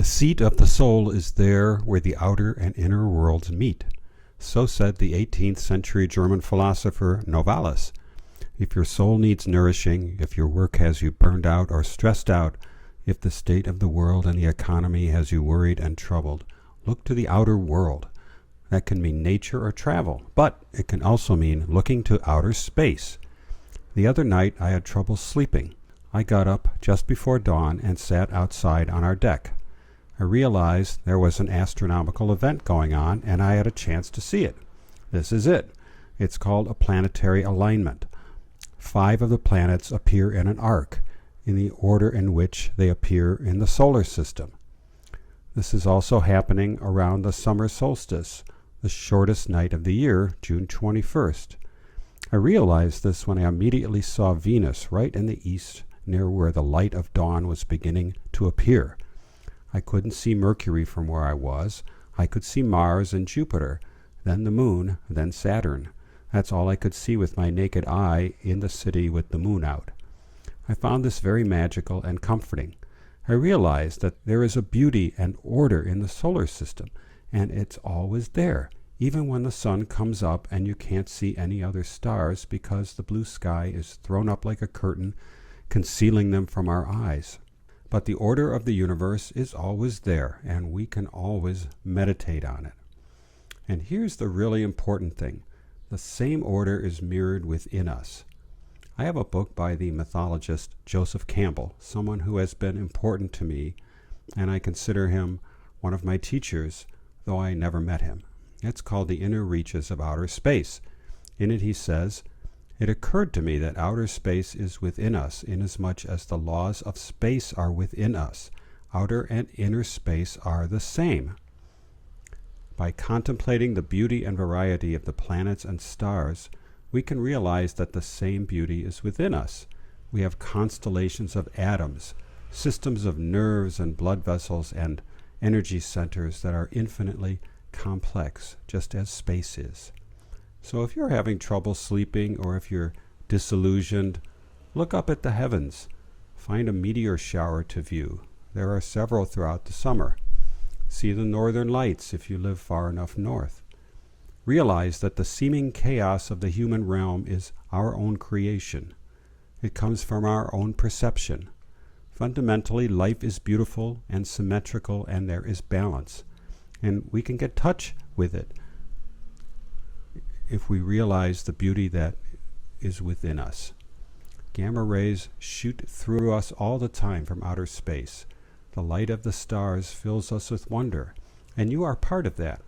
The seat of the soul is there where the outer and inner worlds meet. So said the 18th century German philosopher Novalis. If your soul needs nourishing, if your work has you burned out or stressed out, if the state of the world and the economy has you worried and troubled, look to the outer world. That can mean nature or travel, but it can also mean looking to outer space. The other night I had trouble sleeping. I got up just before dawn and sat outside on our deck. I realized there was an astronomical event going on, and I had a chance to see it. This is it. It's called a planetary alignment. 5 of the planets appear in an arc, in the order in which they appear in the solar system. This is also happening around the summer solstice, the shortest night of the year, June 21st. I realized this when I immediately saw Venus right in the east, near where the light of dawn was beginning to appear. I couldn't see Mercury from where I was. I could see Mars and Jupiter, then the moon, then Saturn. That's all I could see with my naked eye in the city with the moon out. I found this very magical and comforting. I realized that there is a beauty and order in the solar system, and it's always there, even when the sun comes up and you can't see any other stars because the blue sky is thrown up like a curtain, concealing them from our eyes. But the order of the universe is always there, and we can always meditate on it. And here's the really important thing. The same order is mirrored within us. I have a book by the mythologist Joseph Campbell, someone who has been important to me, and I consider him one of my teachers, though I never met him. It's called The Inner Reaches of Outer Space. In it he says, "It occurred to me that outer space is within us, inasmuch as the laws of space are within us. Outer and inner space are the same. By contemplating the beauty and variety of the planets and stars, we can realize that the same beauty is within us. We have constellations of atoms, systems of nerves and blood vessels and energy centers that are infinitely complex, just as space is. So if you're having trouble sleeping or if you're disillusioned, look up at the heavens. Find a meteor shower to view. There are several throughout the summer. See the northern lights if you live far enough north. Realize that the seeming chaos of the human realm is our own creation. It comes from our own perception. Fundamentally, life is beautiful and symmetrical, and there is balance. And we can get touch with it if we realize the beauty that is within us. Gamma rays shoot through us all the time from outer space. The light of the stars fills us with wonder, and you are part of that.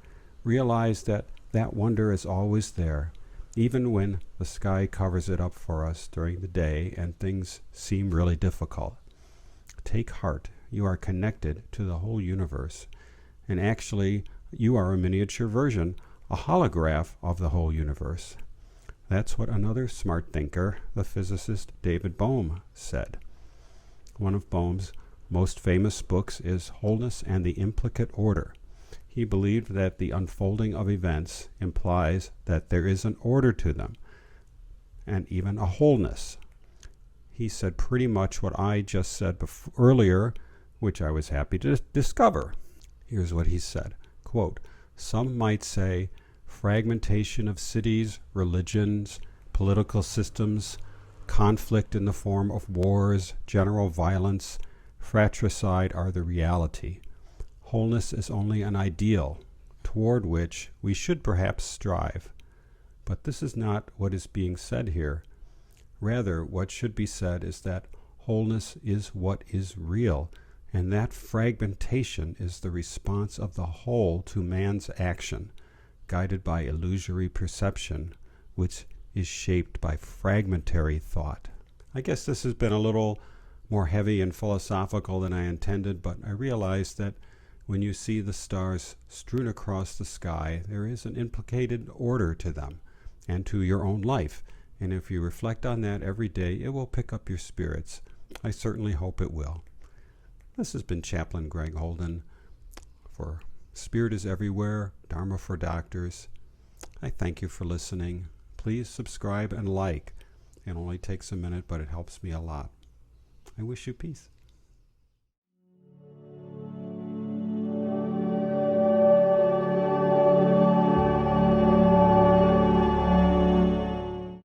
Realize that that wonder is always there, even when the sky covers it up for us during the day and things seem really difficult. Take heart. You are connected to the whole universe, and actually you are a miniature version, a holograph of the whole universe. That's what another smart thinker, the physicist David Bohm, said. One of Bohm's most famous books is Wholeness and the Implicate Order. He believed that the unfolding of events implies that there is an order to them, and even a wholeness. He said pretty much what I just said earlier, which I was happy to discover. Here's what he said, quote, "Some might say fragmentation of cities, religions, political systems, conflict in the form of wars, general violence, fratricide are the reality. Wholeness is only an ideal toward which we should perhaps strive. But this is not what is being said here. Rather, what should be said is that wholeness is what is real, and that fragmentation is the response of the whole to man's action, guided by illusory perception, which is shaped by fragmentary thought." I guess this has been a little more heavy and philosophical than I intended, but I realized that when you see the stars strewn across the sky, there is an implicated order to them and to your own life. And if you reflect on that every day, it will pick up your spirits. I certainly hope it will. This has been Chaplain Greg Holden for Spirit is Everywhere, Dharma for Doctors. I thank you for listening. Please subscribe and like. It only takes a minute, but it helps me a lot. I wish you peace.